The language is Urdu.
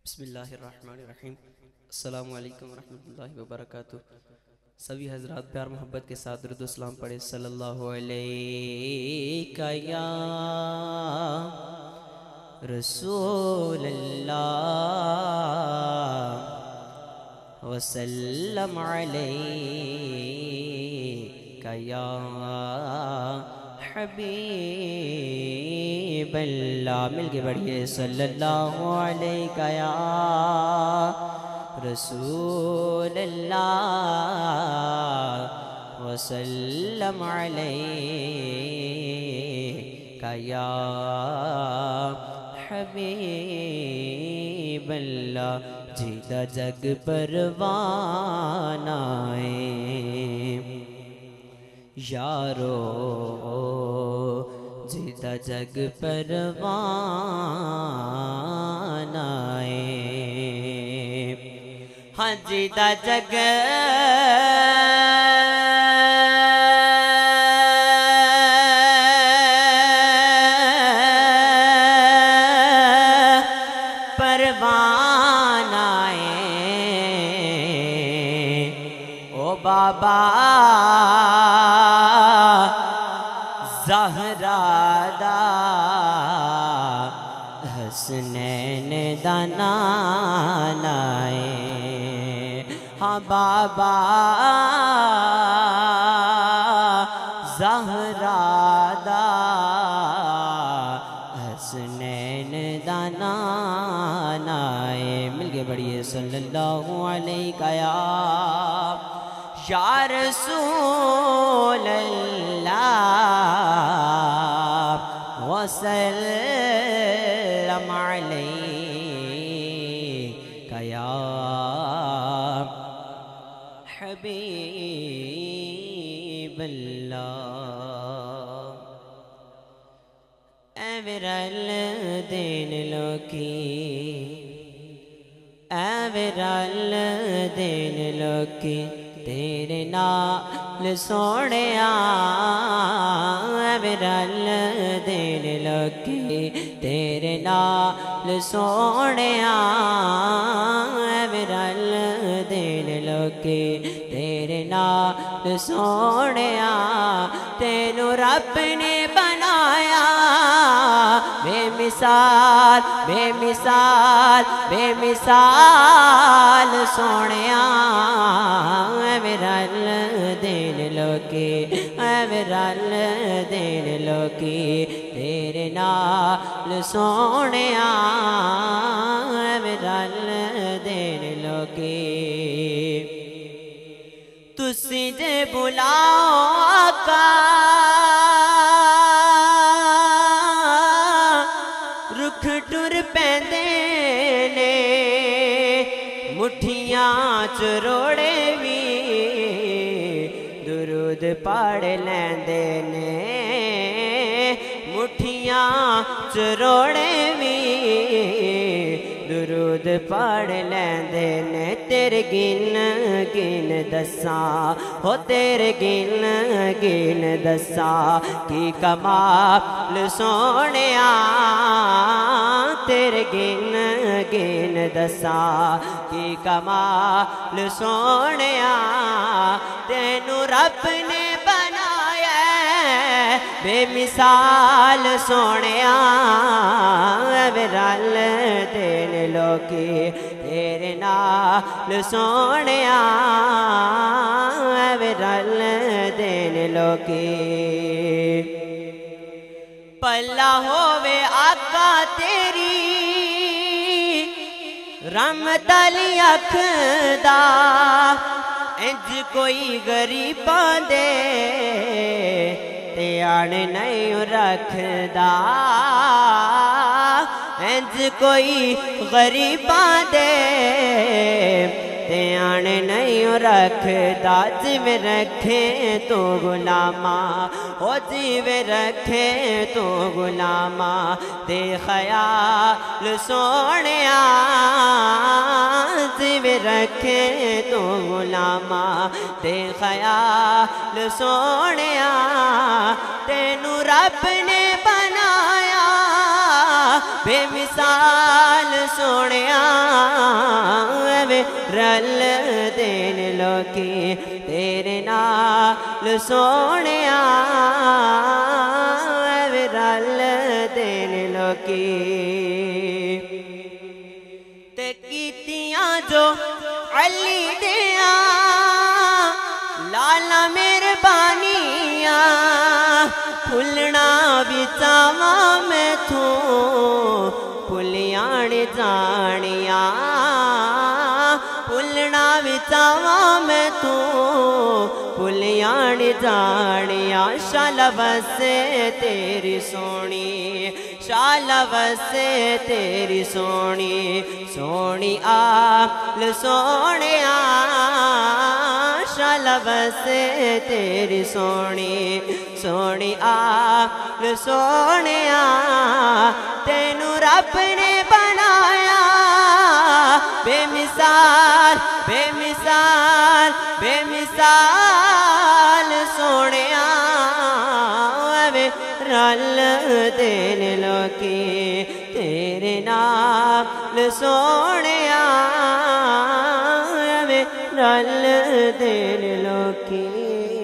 بسم اللہ الرحمن الرحیم۔ السلام علیکم ورحمۃ اللہ وبرکاتہ۔ سبھی حضرات پیار محبت کے ساتھ درود و سلام پڑھے۔ صلی اللہ علیہ یا رسول اللہ وسلم علیہ یا حبیب اللہ۔ مل کے بڑھئے صلی اللہ علیہ یا رسول اللہ وسلم علیہ یا حبیب اللہ۔ جیتا جگ پروانہ یارو، جیتا جگ پروانہ ہاں جیتا جگ پروانہ او بابا زہرا دا حسنین دا نانا ہاں بابا زہرا دا حسنین دا نانا مل کے بڑھئے صلی اللہ علیہ یا رسول اللہ وسلم علیہ یا حبیب اللہ۔ اے ورل دین لوکی، اے ورل دین لوکی تیرے نال سونیا، اے ورل دین لوکی تیرے نال سونیا، اے ورل دین لوکی تیرے نال سونیا۔ تینوں رب نے بنایا بے مثال بے مثال بے مثال سونیا، اے ورل دین لوکی، اے ورل دین لوکی تیرے نال سونیا، اے ورل دین لوکی۔ تسی جے بلاؤ آقا رکھ ٹر پیندے نے، مٹھیاں چروڑے بھی درود پڑھ لیندے نے، مٹھیاں چروڑے بھی درود پڑھ لیندے نے۔ تیرے گن گن دساں ہو، تیرے گن گن دساں کی کمال سونیا، تیرے گن گن دساں کی کمال سونیا۔ تینوں رب نے بنایا بے مثال سونیا، اے ورل دین لوکی تیرے نال سونیا، اے ورل دین لوکی۔ پلا ہووے آقا تیری رحمت علی اکھ دا، انج کوئی غریباں دے دھیان نہیں رکھدا، انج کوئی غریباں دے دھیان نہیں رکھدا۔ جویں رکھے تو غلاماں ہو، جویں رکھے تو غلاماں دے خیال سونیا، جویں رکھے تو غلاماں دے خیال سونیا۔ تینوں رب نے بنایا بے مثال سونیا رل دین لوکی تیرے نال سونیا رل دین لوکی تے کیتیاں جو علی دیاں لالا مہربانیاں پھلنا بھی چاواں میں تھوں پھلیاں جانیاں پھلنا بھی چاواں میں تھوں پھلیاں جانیاں شال وسے تیری سونی شال وسے تیری سونی سونی آل سونیا شال وسے تیری سونی سونی آل سونیا تینو رب نے بنایا بے مثال بے مثال بے مثال سونیا رل دین لوکی تیرے نال سونیا رل دین لوکی